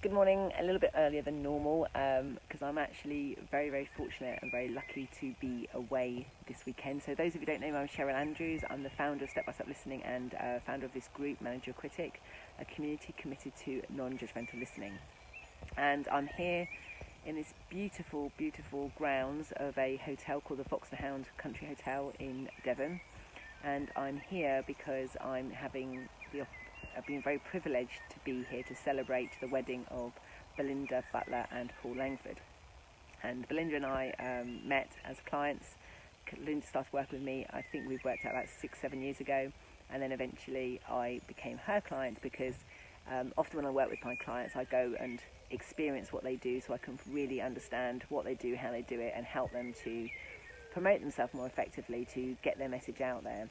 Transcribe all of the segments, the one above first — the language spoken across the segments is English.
Good morning, a little bit earlier than normal because I'm actually very fortunate and very lucky to be away this weekend. So those of you who don't know me, I'm Cheryl Andrews. I'm the founder of Step by Step Listening and founder of this group, Manage Your Critic, a community committed to non-judgmental listening. And I'm here in this beautiful grounds of a hotel called the Fox and Hound Country Hotel in Devon. And I'm here because I've been very privileged to be here to celebrate the wedding of Belinda Butler and Paul Langford. And Belinda and I met as clients. Belinda started working with me, I think we've worked out about 6-7 years ago, and then eventually I became her client because often when I work with my clients I go and experience what they do so I can really understand what they do, how they do it, and help them to promote themselves more effectively to get their message out there.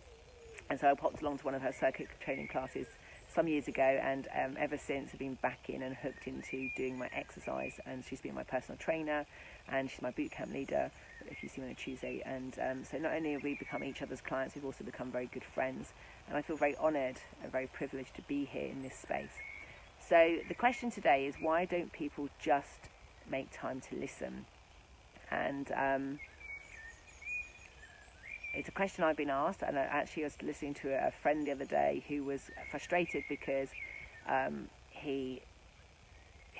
And so I popped along to one of her circuit training classes some years ago, and ever since I've been back in and hooked into doing my exercise, and she's been my personal trainer and she's my boot camp leader if you see me on a Tuesday. And so not only have we become each other's clients, we've also become very good friends, and I feel very honoured and very privileged to be here in this space. So the question today is, why don't people just make time to listen? And it's a question I've been asked, and I was listening to a friend the other day who was frustrated because he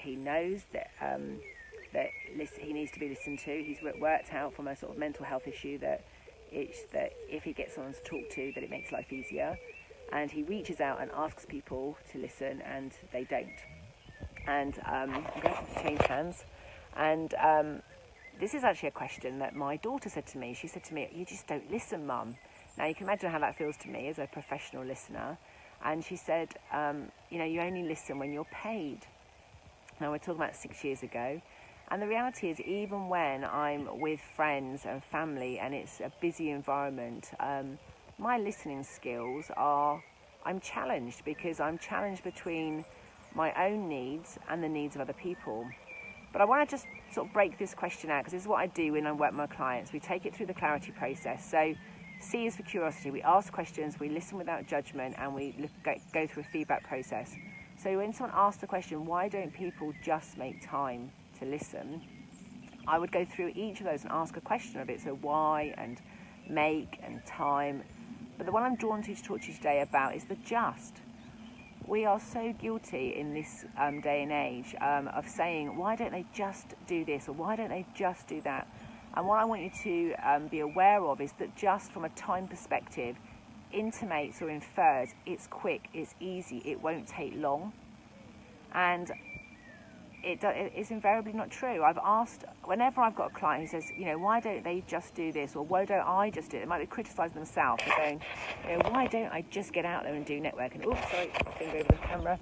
knows that he needs to be listened to. He's worked out from a sort of mental health issue that if he gets someone to talk to, that it makes life easier. And he reaches out and asks people to listen, and they don't. And I'm going to have to change hands. And this is actually a question that my daughter said to me. She said to me, "You just don't listen, Mum." Now, you can imagine how that feels to me as a professional listener. And she said, you only listen when you're paid. Now, we're talking about 6 years ago. And the reality is, even when I'm with friends and family and it's a busy environment, my listening skills I'm challenged, because I'm challenged between my own needs and the needs of other people. But I want to just sort of break this question out, because this is what I do when I work with my clients. We take it through the clarity process. So C is for curiosity. We ask questions, we listen without judgment, and we go through a feedback process. So when someone asks the question, why don't people just make time to listen? I would go through each of those and ask a question of it. So why and make and time. But the one I'm drawn to talk to you today about is the just. We are so guilty in this day and age of saying, why don't they just do this, or why don't they just do that? And what I want you to be aware of is that just from a time perspective intimates or infers it's quick, it's easy, it won't take long. And it's invariably not true. I've asked, whenever I've got a client who says, why don't they just do this, or why don't I just do it? They might be criticising themselves. They're going, why don't I just get out there and do networking? Oops, sorry, my finger over the camera.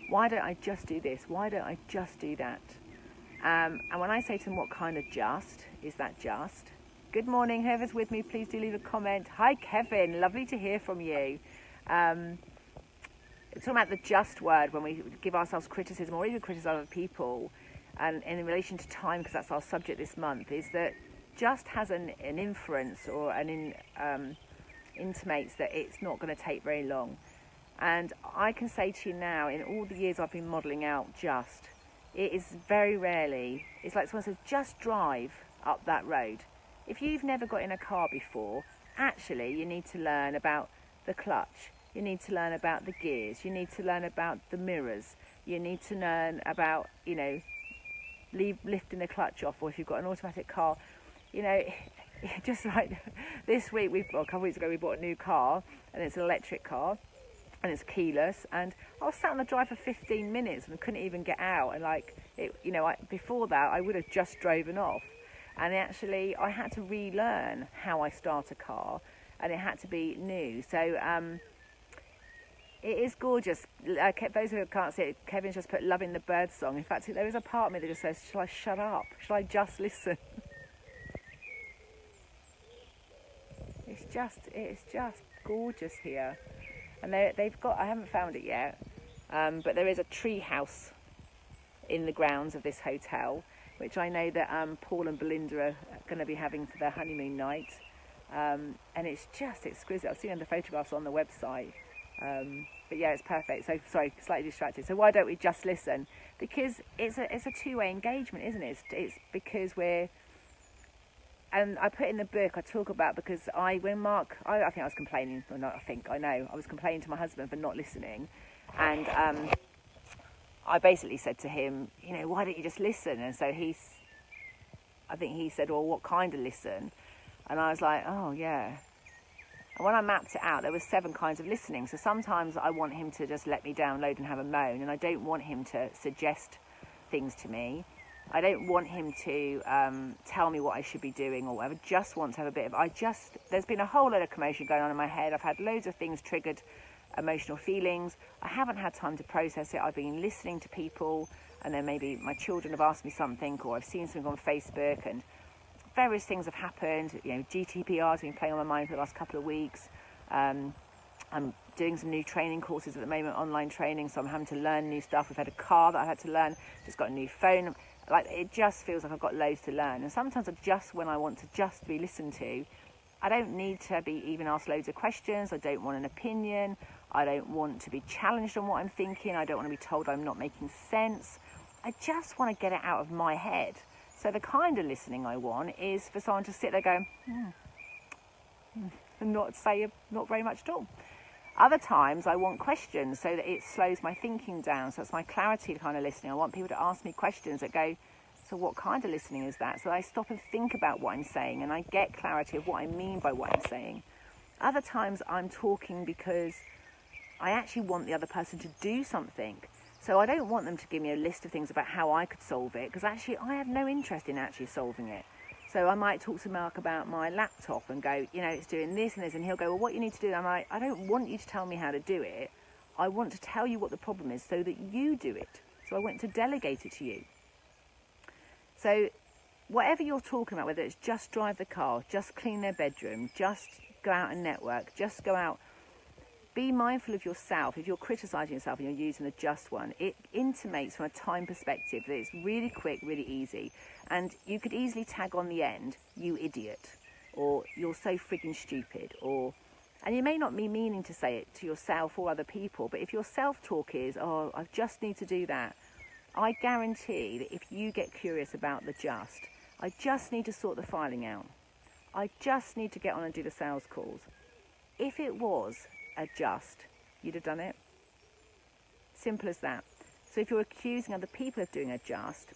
Why don't I just do this? Why don't I just do that? And when I say to them, what kind of just? Is that just? Good morning, whoever's with me, please do leave a comment. Hi, Kevin, lovely to hear from you. Talking about the just word when we give ourselves criticism or even criticise other people, and in relation to time, because that's our subject this month, is that just has an inference or intimates that it's not going to take very long. And I can say to you now, in all the years I've been modelling out just, it is very rarely, it's like someone says, just drive up that road. If you've never got in a car before, actually you need to learn about the clutch. You need to learn about the gears. You need to learn about the mirrors. You need to learn about, lifting the clutch off, or if you've got an automatic car, just like this week, a couple of weeks ago, we bought a new car, and it's an electric car, and it's keyless, and I was sat on the drive for 15 minutes and couldn't even get out, and before that, I would have just driven off, and actually, I had to relearn how I start a car, and it had to be new. So, it is gorgeous. Those who can't see it, Kevin's just put "Loving the Bird Song." In fact, there is a part of me that just says, shall I shut up? Shall I just listen? It's just gorgeous here. And they've got, I haven't found it yet, but there is a tree house in the grounds of this hotel, which I know that Paul and Belinda are going to be having for their honeymoon night. And it's just exquisite. I've seen the photographs on the website. But yeah, it's perfect. So sorry, slightly distracted. So why don't we just listen? Because it's a two-way engagement, isn't it? It's because we're, and I put in the book, I talk about, because when Mark, I think I was complaining, or not, I was complaining to my husband for not listening, and I basically said to him, why don't you just listen? And so I think he said, well, what kind of listen? And I was like, oh yeah. And when I mapped it out, there were 7 kinds of listening. So sometimes I want him to just let me download and have a moan, and I don't want him to suggest things to me. I don't want him to tell me what I should be doing or whatever. I just want to have a bit of, there's been a whole lot of commotion going on in my head. I've had loads of things triggered emotional feelings. I haven't had time to process it. I've been listening to people, and then maybe my children have asked me something, or I've seen something on Facebook, and various things have happened. GTPR's been playing on my mind for the last couple of weeks. I'm doing some new training courses at the moment, online training, so I'm having to learn new stuff. We've had a car that I had to learn, just got a new phone. Like, it just feels like I've got loads to learn. And sometimes when I want to just be listened to, I don't need to be even asked loads of questions. I don't want an opinion. I don't want to be challenged on what I'm thinking. I don't want to be told I'm not making sense. I just want to get it out of my head. So the kind of listening I want is for someone to sit there going, and not say not very much at all. Other times I want questions so that it slows my thinking down. So it's my clarity kind of listening. I want people to ask me questions that go, so what kind of listening is that? So I stop and think about what I'm saying, and I get clarity of what I mean by what I'm saying. Other times I'm talking because I actually want the other person to do something. So I don't want them to give me a list of things about how I could solve it, because actually I have no interest in actually solving it. So I might talk to Mark about my laptop and go, it's doing this and this, and he'll go, well, what you need to do? I'm like, I don't want you to tell me how to do it. I want to tell you what the problem is so that you do it. So I want to delegate it to you. So whatever you're talking about, whether it's just drive the car, just clean their bedroom, just go out and network, just go out, be mindful of yourself. If you're criticising yourself and you're using the just one, it intimates from a time perspective that it's really quick, really easy. And you could easily tag on the end, you idiot, or you're so frigging stupid, and you may not be meaning to say it to yourself or other people, but if your self-talk is, oh, I just need to do that, I guarantee that if you get curious about I just need to sort the filing out. I just need to get on and do the sales calls. If it was you'd have done it. Simple as that. So if you're accusing other people of doing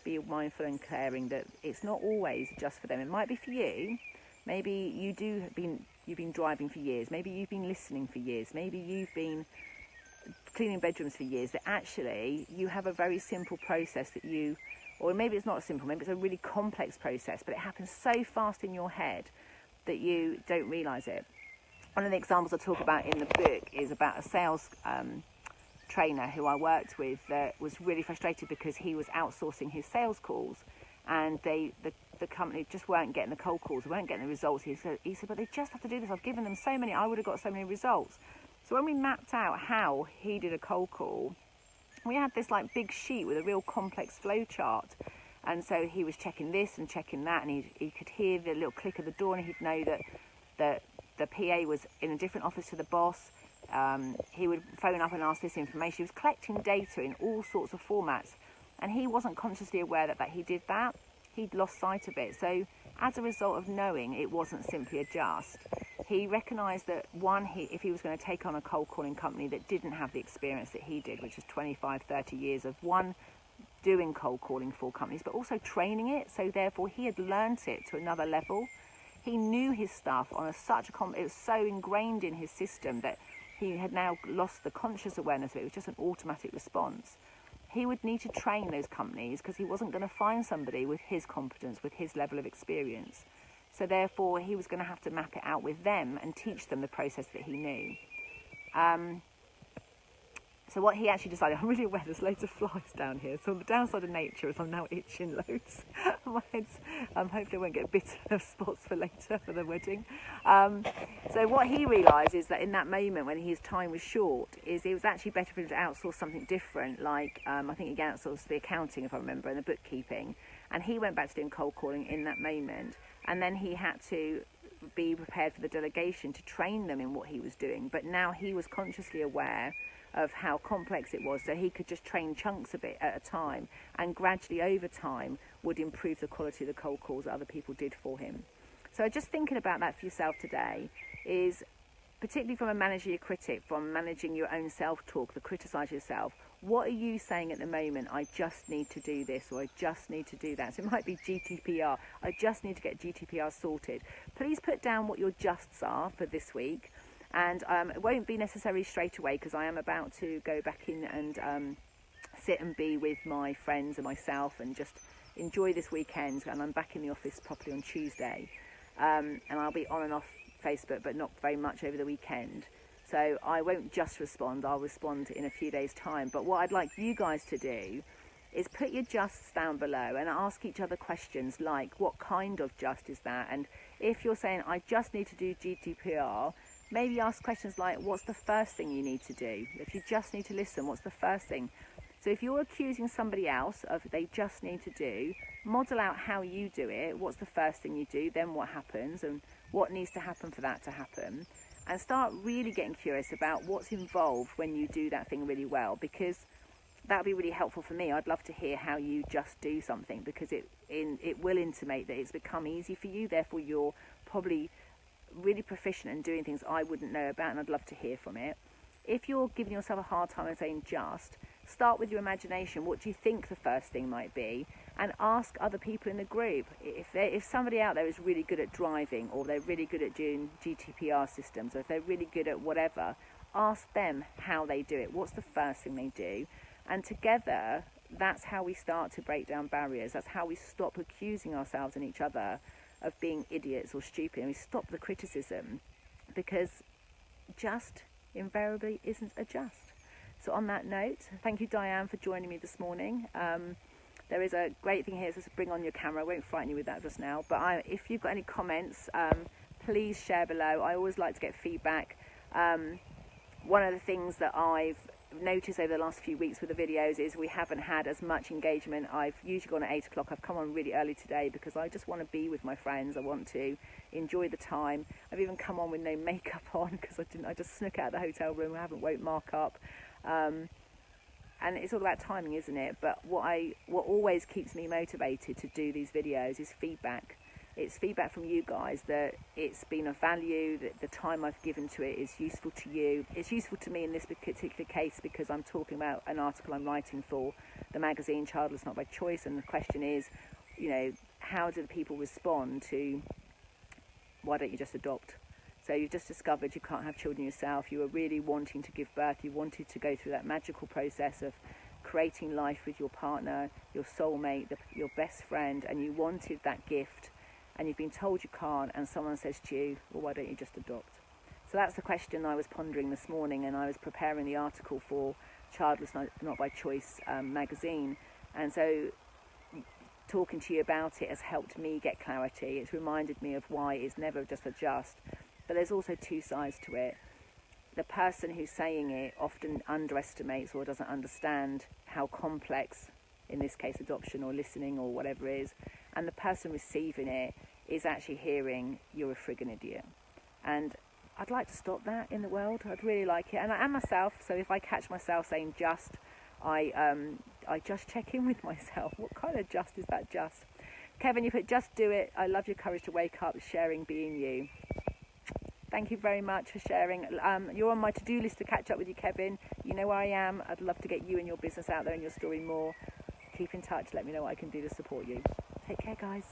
be mindful and caring that it's not always just for them. It might be for you. Maybe you've been driving for years. Maybe you've been listening for years. Maybe you've been cleaning bedrooms for years. That actually you have a very simple process or maybe it's not simple, maybe it's a really complex process, but it happens so fast in your head that you don't realise it. One of the examples I talk about in the book is about a sales trainer who I worked with that was really frustrated because he was outsourcing his sales calls, and the company just weren't getting the cold calls, weren't getting the results. He said, but they just have to do this. I've given them so many, I would have got so many results. So when we mapped out how he did a cold call, we had this like big sheet with a real complex flow chart. And so he was checking this and checking that, and he could hear the little click of the door, and he'd know that the PA was in a different office to the boss. He would phone up and ask this information. He was collecting data in all sorts of formats, and he wasn't consciously aware that he did that. He'd lost sight of it. So as a result of knowing it wasn't simply he recognised that if he was going to take on a cold calling company that didn't have the experience that he did, which is 25, 30 years of doing cold calling for companies, but also training it. So therefore he had learnt it to another level. He knew his stuff it was so ingrained in his system that he had now lost the conscious awareness of it. It was just an automatic response. He would need to train those companies because he wasn't going to find somebody with his competence, with his level of experience. So therefore, he was going to have to map it out with them and teach them the process that he knew. So what he actually decided, I'm really aware there's loads of flies down here. So the downside of nature is I'm now itching loads. My head's, hopefully I won't get bitten of spots for later for the wedding. So what he realised is that in that moment when his time was short, is it was actually better for him to outsource something different. Like I think he outsourced the accounting, if I remember, and the bookkeeping. And he went back to doing cold calling in that moment. And then he had to be prepared for the delegation to train them in what he was doing. But now he was consciously aware of how complex it was, so he could just train chunks of it at a time, and gradually over time would improve the quality of the cold calls that other people did for him. So just thinking about that for yourself today is, particularly from a managing your critic, from managing your own self-talk, the criticise yourself, what are you saying at the moment? I just need to do this, or I just need to do that. So it might be GDPR. I just need to get GDPR sorted. Please put down what your justs are for this week. And it won't be necessarily straight away, because I am about to go back in and sit and be with my friends and myself and just enjoy this weekend. And I'm back in the office properly on Tuesday. And I'll be on and off Facebook, but not very much over the weekend. So I won't just respond, I'll respond in a few days' time. But what I'd like you guys to do is put your justs down below and ask each other questions like, what kind of just is that? And if you're saying, I just need to do GDPR, maybe ask questions like, what's the first thing you need to do? If you just need to listen, what's the first thing? So if you're accusing somebody else of they just need to do, model out how you do it. What's the first thing you do? Then what happens, and what needs to happen for that to happen? And start really getting curious about what's involved when you do that thing really well, because that would be really helpful for me. I'd love to hear how you just do something, because it will intimate that it's become easy for you. Therefore, you're probably really proficient in doing things I wouldn't know about, and I'd love to hear from it. If you're giving yourself a hard time and saying just, start with your imagination. What do you think the first thing might be? And ask other people in the group. If somebody out there is really good at driving, or they're really good at doing GDPR systems, or if they're really good at whatever, ask them how they do it. What's the first thing they do? And together, that's how we start to break down barriers. That's how we stop accusing ourselves and each other of being idiots or stupid. And we stop the criticism, because just invariably isn't a just. So on that note, thank you, Diane, for joining me this morning. There is a great thing here, so bring on your camera. I won't frighten you with that just now. But if you've got any comments, please share below. I always like to get feedback. One of the things that I've noticed over the last few weeks with the videos is we haven't had as much engagement. I've usually gone at 8 o'clock. I've come on really early today because I just want to be with my friends. I want to enjoy the time. I've even come on with no makeup on because I just snuck out of the hotel room. I haven't woke Mark up. And it's all about timing, isn't it? But what always keeps me motivated to do these videos is feedback. It's feedback from you guys that it's been of value, that the time I've given to it is useful to you. It's useful to me in this particular case because I'm talking about an article I'm writing for the magazine Childless Not By Choice, and the question is, how do the people respond to why don't you just adopt? So you've just discovered you can't have children yourself. You were really wanting to give birth. You wanted to go through that magical process of creating life with your partner, your soulmate, your best friend, and you wanted that gift. And you've been told you can't, and someone says to you, well, why don't you just adopt? So that's the question I was pondering this morning, and I was preparing the article for Childless Not By Choice magazine. And so talking to you about it has helped me get clarity. It's reminded me of why it's never just a just. But there's also two sides to it. The person who's saying it often underestimates or doesn't understand how complex, in this case adoption or listening or whatever it is, and the person receiving it is actually hearing, you're a friggin' idiot. And I'd like to stop that in the world. I'd really like it. And I am myself, so if I catch myself saying just, I just check in with myself. What kind of just is that just? Kevin, you put just do it. I love your courage to wake up, sharing, being you. Thank you very much for sharing. You're on my to-do list to catch up with you, Kevin. You know where I am. I'd love to get you and your business out there and your story more. Keep in touch. Let me know what I can do to support you. Take care, guys.